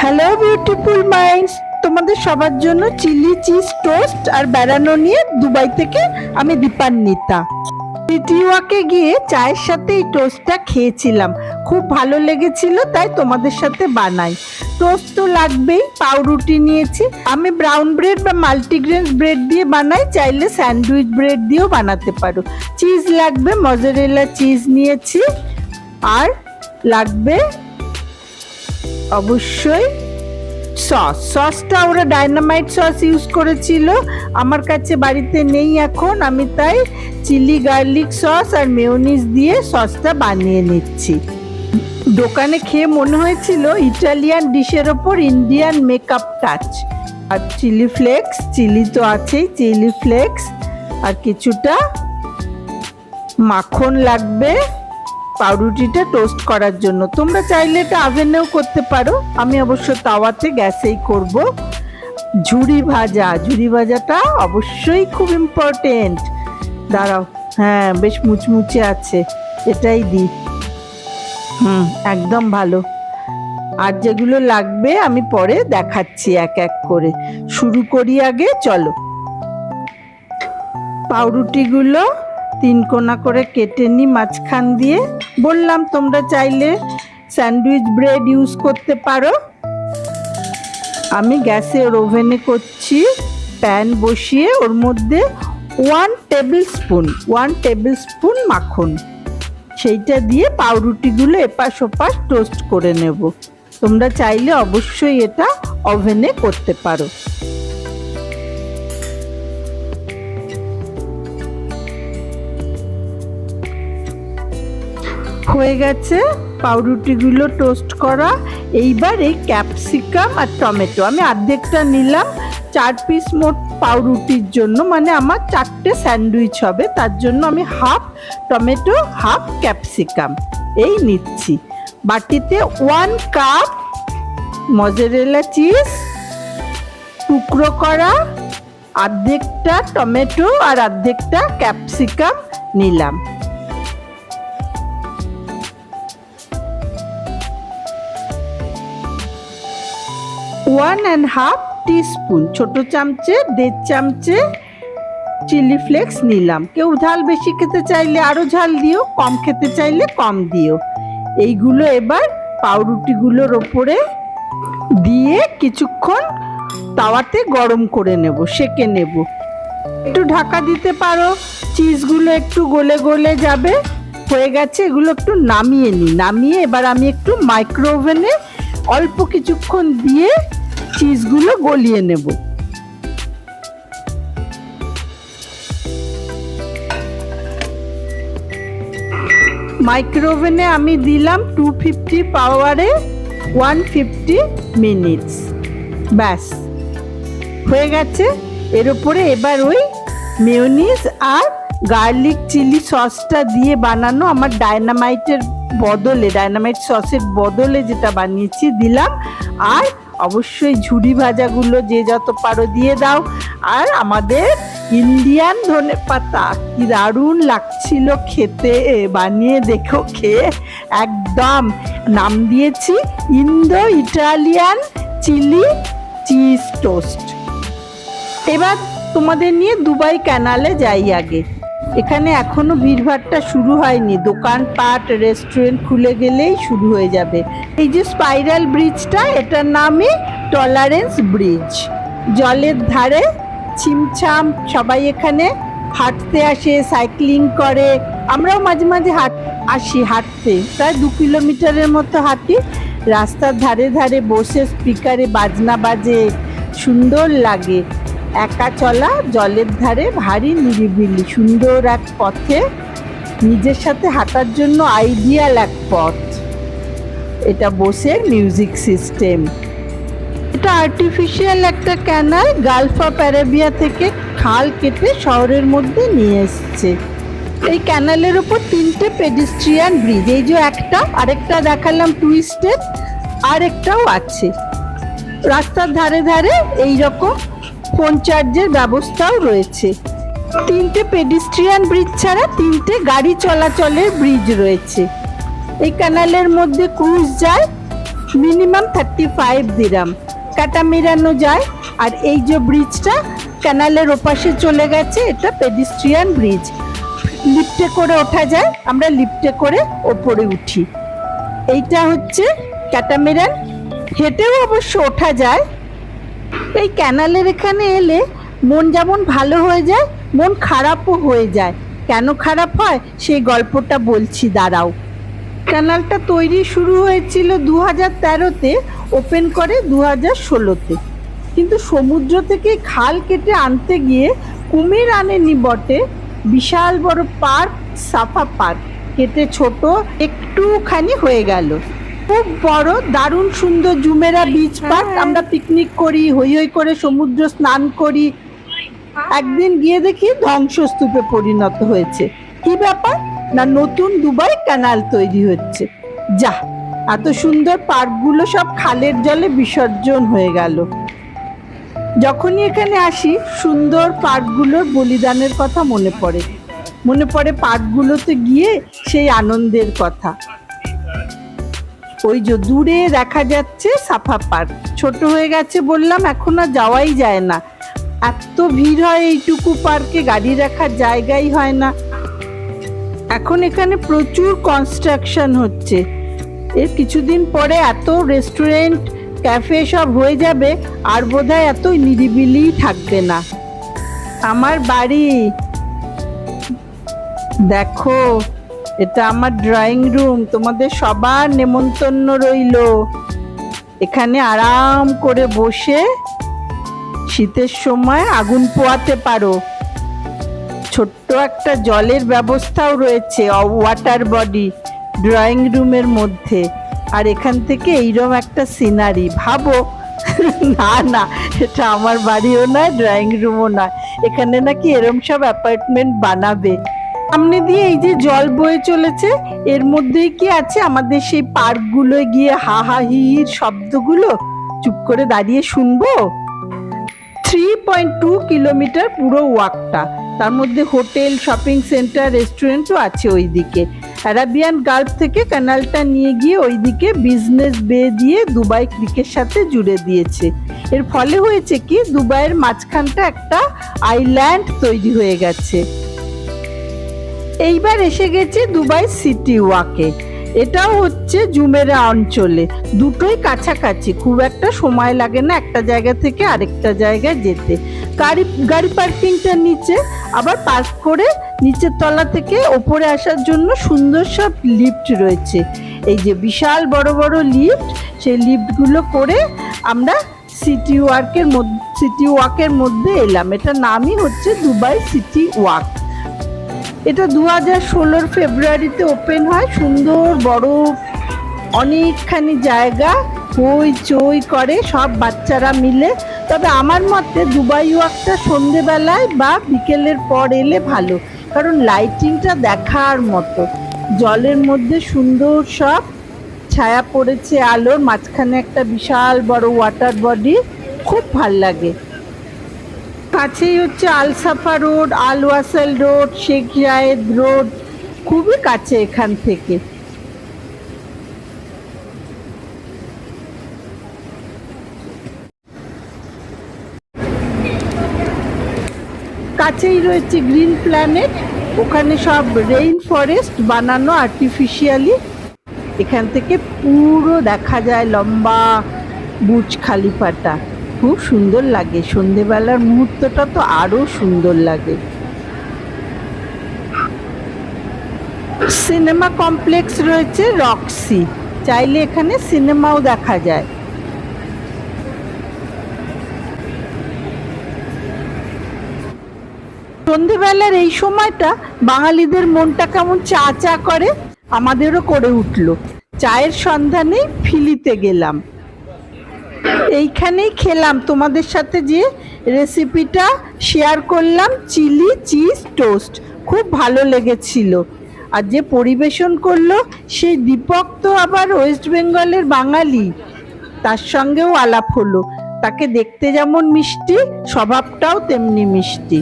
Hello beautiful minds, তোমাদের সবার জন্য চিলি চিজ টোস্ট আর বেড়ানো নিয়ে দুবাই থেকে আমি দীপান্বিতা। সিটি ওয়াকে গিয়ে চায়ের সাথে এই টোস্টটা খেয়েছিলাম, খুব ভালো লেগেছিল, তাই তোমাদের সাথে বানাই। টোস্ট তো লাগবেই, পাউরুটি নিয়েছি আমি, ব্রাউন ব্রেড বা মাল্টিগ্রেন ব্রেড দিয়ে বানাই, চাইলে স্যান্ডউইচ ব্রেড দিয়েও বানাতে পারো। চিজ লাগবে, মজারেলা চিজ নিয়েছি, আর লাগবে অবশ্যই সসটা ওরা ডায়নামাইট সস ইউজ করেছিল, আমার কাছে বাড়িতে নেই এখন, আমি তাই চিলি গার্লিক সস আর মেয়োনিজ দিয়ে সসটা বানিয়ে নিচ্ছি। দোকানে খেয়ে মনে হয়েছিল ইটালিয়ান ডিশের ওপর ইন্ডিয়ান মেকআপ টাচ। আর চিলি ফ্লেক্স, চিলি তো আছেই, চিলি ফ্লেক্স আর কিছুটা মাখন লাগবে পাউরুটিটা টোস্ট করার জন্য। তোমরা চাইলে এটা ওভেনেও করতে পারো, আমি অবশ্য তাওয়াতে গ্যাসেই করব। ঝুরি ভাজাটা অবশ্যই খুব ইম্পর্টেন্ট। দাঁড়াও, হ্যাঁ বেশ মুচমুচে আছে, এটাই দিই। একদম ভালো। আর যেগুলো লাগবে আমি পরে দেখাচ্ছি এক এক করে। শুরু করি আগে, চলো। পাউরুটিগুলো 3 কোনা করে কেটে নি মাঝখান দিয়ে। বললাম তোমরা চাইলে স্যান্ডউইচ ব্রেড ইউজ করতে পারো। আমি গ্যাসে ওভেনে করছি, প্যান বসিয়ে ওর মধ্যে 1 টেবিল স্পুন মাখন, সেইটা দিয়ে পাউরুটিগুলো এপাশ ওপাশ টোস্ট করে নেব। তোমরা চাইলে অবশ্যই এটা ওভেনে করতে পারো। হয়ে গেছে পাউরুটিগুলো টোস্ট করা। এইবার এই ক্যাপসিকাম আর টমেটো আমি অর্ধেকটা নিলাম, 4 পিস মোট পাউরুটির জন্য, মানে আমার 4টে স্যান্ডউইচ হবে, তার জন্য আমি হাফ টমেটো হাফ ক্যাপসিকাম এই নিচ্ছি। বাটিতে 1 কাপ মজারেলা চিজ টুকরো করা, অর্ধেকটা টমেটো আর অর্ধেকটা ক্যাপসিকাম নিলাম। 1.5 টিস্পুন, ছোট চামচে 1.5 চামচে চিলি ফ্লেক্স নিলাম। কেউ ঝাল বেশি খেতে চাইলে আরো ঝাল দিও, কম খেতে চাইলে কম দিও। এইগুলো এবার পাউরুটিগুলোর ওপরে দিয়ে কিছুক্ষণ তাওয়াতে গরম করে নেব, সেকে নেব। একটু ঢাকা দিতে পারো, চিজগুলো একটু গলে গলে যাবে। হয়ে গেছে, এগুলো একটু নামিয়ে নিই। নামিয়ে এবার আমি একটু মাইক্রো ওভেনে অল্প কিছুক্ষণ দিয়ে চিজগুলো গলিয়ে নেব। মাইক্রো ওভেনে আমি দিলাম 250 পাওয়ারে 150 মিনিটস। ব্যাস হয়ে গেছে। এর উপরে এবার ওই মেয়োনিজ আর গার্লিক চিলি সসটা দিয়ে বানানো আমার ডায়নামাইট সসের বদলে যেটা বানিয়েছি দিলাম। আর অবশ্যই ঝুরি ভাজাগুলো যে যত পারো দিয়ে দাও। আর আমাদের ইন্ডিয়ান ধনেপাতা কি দারুণ লাগছিল খেতে, বানিয়ে দেখো, খেয়ে একদম নাম দিয়েছি Indo Italian chilli cheese toast. এবার তোমাদের নিয়ে দুবাই ক্যানালে যাই আগে। এখানে এখনো ভিড়ভাড়টা শুরু হয়নি, দোকানপাট রেস্টুরেন্ট খুলে গেলেই শুরু হয়ে যাবে। এই যে স্পাইরাল ব্রিজটা, এটার নামই টলারেন্স ব্রিজ। জলের ধারে ছিমছাম, সবাই এখানে হাঁটতে আসে, সাইক্লিং করে। আমরাও মাঝে মাঝে আসি হাঁটতে, প্রায় 2 কিলোমিটারের মতো হাঁটি। রাস্তার ধারে ধারে বসে স্পিকারে বাজনা বাজে, সুন্দর লাগে। একা চলা, জলের ধারে, ভারী নিরিবিলি, সুন্দর এক পথে, নিজের সাথে হাঁটার জন্য আইডিয়াল এক পথ। এটা বসে মিউজিক সিস্টেম। এটা আর্টিফিশিয়াল একটা ক্যানাল, গালফ অফ আরাবিয়া থেকে খাল কেটে শহরের মধ্যে নিয়ে এসছে। এই ক্যানালের উপর 3টে পেডিস্ট্রিয়ান ব্রিজ, এই যে একটা, আরেকটা দেখালাম টুইস্টেড, আরেকটাও আছে। রাস্তার ধারে ধারে এইরকম ফোন চার্জের ব্যবস্থাও রয়েছে। 3টে পেডিস্ট্রিয়ান ব্রিজ ছাড়া 3টে গাড়ি চলাচলের ব্রিজ রয়েছে। এই ক্যানালের মধ্যে ক্রুজ যায়, মিনিমাম 35 দিরাম। কাটামিরানো যায়। আর এই যে ব্রিজটা ক্যানালের ওপাশে চলে গেছে, এটা পেডিস্ট্রিয়ান ব্রিজ। লিফটে করে ওঠা যায়, আমরা লিফটে করে ওপরে উঠি। এইটা হচ্ছে ক্যাটামিরান। হেঁটেও অবশ্য ওঠা যায়। এই ক্যানালের এখানে এলে মন যেমন ভালো হয়ে যায়, মন খারাপও হয়ে যায়। কেন খারাপ হয় সেই গল্পটা বলছি, দাঁড়াও। ক্যানালটা তৈরি শুরু হয়েছিল 2013-তে, ওপেন করে 2016-তে। কিন্তু সমুদ্র থেকে খাল কেটে আনতে গিয়ে কুমির আনেনি বটে, বিশাল বড় পার্ক, সাফা পার্ক কেটে ছোট একটুখানি হয়ে গেল। খুব বড়, দারুণ সুন্দর জুমেরা বিচ পার্ক। আমরা পিকনিক করি, হই হই করে সমুদ্র স্নান করি। একদিন গিয়ে দেখি ধ্বংসস্তূপে পরিণত হয়েছে। কি ব্যাপার না, নতুন দুবাই ক্যানাল তৈরি হচ্ছে। যা, এত সুন্দর পার্কগুলো সব খালের জলে বিসর্জন হয়ে গেল। যখনই এখানে আসি সুন্দর পার্কগুলোর বলিদানের কথা মনে পড়ে। মনে পড়ে পার্কগুলোতে গিয়ে সেই আনন্দের কথা। ওই যে দূরে দেখা যাচ্ছে সাফা পার্ক। ছোট হয়ে গেছে বললাম, এখন আর যাওয়াই যায় না। এত ভিড় হয় এইটুকু পার্কে, গাড়ি রাখার জায়গাই হয় না। এখন এখানে প্রচুর কনস্ট্রাকশন হচ্ছে। এর কিছুদিন পরে এত রেস্টুরেন্ট, ক্যাফে সব হয়ে যাবে, আর বোধহয় এত নিরিবিলি থাকবে না। আমার বাড়ি দেখো, এটা আমার ড্রয়িং রুম। তোমাদের সবার নেমন্তন্ন রইল। এখানে আরাম করে বসে শীতের সময় আগুন পোয়াতে পারো। ছোট্ট একটা জলের ব্যবস্থাও রয়েছে, ওয়াটার বডি, ড্রয়িং রুমের মধ্যে। আর এখান থেকে এইরকম একটা সিনারি ভাবো। না না, এটা আমার বাড়িও নয়, ড্রয়িং রুমও নয়। এখানে নাকি এরম সব অ্যাপার্টমেন্ট বানাবে। সামনে দিয়ে এই যে জল বয়ে চলেছে, এর মধ্যেই কি আছে আমাদের সেই পার্কগুলোয় গিয়ে হা হা হি হির শব্দগুলো চুপ করে দাঁড়িয়ে শুনবো। 3.2 কিলোমিটার পুরো ওয়াকটা। তার মধ্যে হোটেল, শপিং সেন্টার, রেস্টুরেন্টও আছে ওইদিকে। অ্যারাবিয়ান গালফ থেকে ক্যানালটা নিয়ে গিয়ে ওইদিকে বিজনেস বে দিয়ে দুবাই ক্রিকের সাথে জুড়ে দিয়েছে। এর ফলে হয়েছে কি, দুবাইয়ের মাঝখানটা একটা আইল্যান্ড তৈরি হয়ে গেছে। এইবার এসে গেছে দুবাই সিটি ওয়াকে। এটাও হচ্ছে জুমেরা অঞ্চলে, দুটোই কাছাকাছি, খুব একটা সময় লাগে না একটা জায়গা থেকে আরেকটা জায়গায় যেতে। গাড়ি পার্কিংটা নিচে, আবার পার্ক করে নিচের তলা থেকে ওপরে আসার জন্য সুন্দর সব লিফট রয়েছে। এই যে বিশাল বড় বড় লিফট, সেই লিফটগুলো করে আমরা সিটি ওয়াকের মধ্যে এলাম। এটার নামই হচ্ছে দুবাই সিটি ওয়াক। এটা 2016 ফেব্রুয়ারিতে ওপেন হয়। সুন্দর বড় অনেকখানি জায়গা, হই চই করে সব বাচ্চারা মিলে। তবে আমার মতে দুবাই ওয়াকটা সন্ধেবেলায় বা বিকেলের পর এলে ভালো, কারণ লাইটিংটা দেখার মতো। জলের মধ্যে সুন্দর সব ছায়া পড়েছে আলোর, মাঝখানে একটা বিশাল বড় ওয়াটার বডি, খুব ভাল লাগে। কাছেই হচ্ছে আল সাফা রোড, আল ওয়াসেল রোড, শেখ জায়েদ রোড, খুবই কাছে এখান থেকে। কাছেই রয়েছে গ্রিন প্ল্যানেট, ওখানে সব রেইন ফরেস্ট বানানো আর্টিফিশিয়ালি। এখান থেকে পুরো দেখা যায় লম্বা বুর্জ খালিফাটা, খুব সুন্দর লাগে। সন্ধেবেলার মুহূর্তটা তো আরো সুন্দর লাগে। সিনেমা কমপ্লেক্স রয়েছে রক্সি, চাইলে এখানে সিনেমাও দেখা যায়। সন্ধেবেলার এই সময়টা বাঙালিদের মনটা কেমন চা চা করে, আমাদেরও করে উঠলো। চায়ের সন্ধানে ফিলিতে গেলাম। এইখানেই খেলাম, তোমাদের সাথে যে রেসিপিটা শেয়ার করলাম, চিলি চিজ টোস্ট, খুব ভালো লেগেছিল। আর যে পরিবেশন করলো সেই দীপক তো আবার ওয়েস্ট বেঙ্গলের বাঙালি, তার সঙ্গেও আলাপ হলো। তাকে দেখতে যেমন মিষ্টি, স্বভাবটাও তেমনি মিষ্টি।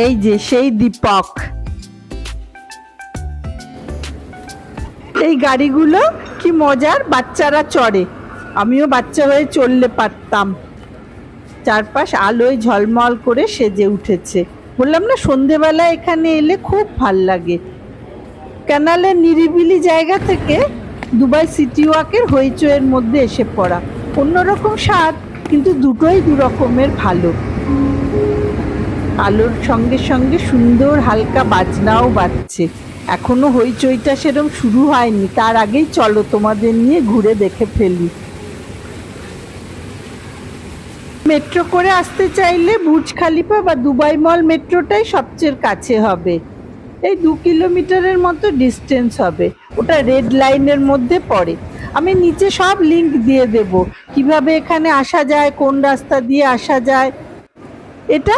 এই যে সেই দীপক। এই গাড়িগুলো কি মজার, বাচ্চারা চড়ে, আমিও বাচ্চা হয়ে চললে পারতাম। চারপাশ আলোয় ঝলমল করে সেজে উঠেছে। বললাম না সন্ধেবেলা এখানে এলে খুব ভাল লাগে। ক্যানালের নিরিবিলি জায়গা থেকে দুবাই সিটি ওয়াকের হইচইয়ের মধ্যে এসে পড়া, অন্যরকম স্বাদ, কিন্তু দুটোই দু রকমের ভালো। আলোর সঙ্গে সঙ্গে সুন্দর হালকা বাজনাও বাজছে। এখনো হইচইটা সেরকম শুরু হয়নি, তার আগেই চলো তোমাদের নিয়ে ঘুরে দেখে ফেলি। মেট্রো করে আসতে চাইলে বুর্জ খালিফা বা দুবাই মল মেট্রোটাই সবচেয়ে কাছে হবে। এই 2 কিলোমিটারের মতো ডিস্টেন্স হবে, ওটা রেড লাইনের মধ্যে পড়ে। আমি নিচে সব লিংক দিয়ে দেব, কিভাবে এখানে আসা যায়, কোন রাস্তা দিয়ে আসা যায়। এটা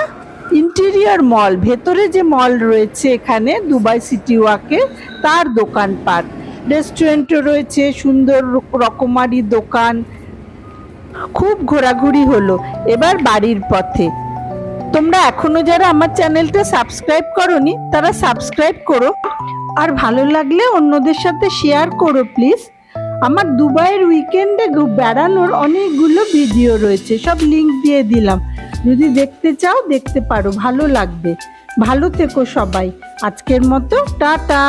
ইন্টেরিয়র মল, ভেতরে যে মল রয়েছে এখানে দুবাই সিটি ওয়াকে, তার দোকানপাট, রেস্টুরেন্টও রয়েছে, সুন্দর রকমারি দোকান। খুব ঘোরাঘুরি হলো, এবার বাড়ির পথে। তোমরা এখনো যারা আমার চ্যানেলটা সাবস্ক্রাইব করোনি তারা সাবস্ক্রাইব করো, আর ভালো লাগলে অন্যদের সাথে শেয়ার করো প্লিজ। আমার দুবাইয়ের উইকেন্ডে বেড়ানোর অনেকগুলো ভিডিও রয়েছে, সব লিংক দিয়ে দিলাম, যদি দেখতে চাও দেখতে পারো, ভালো লাগবে। ভালো থেকো সবাই, আজকের মতো টাটা।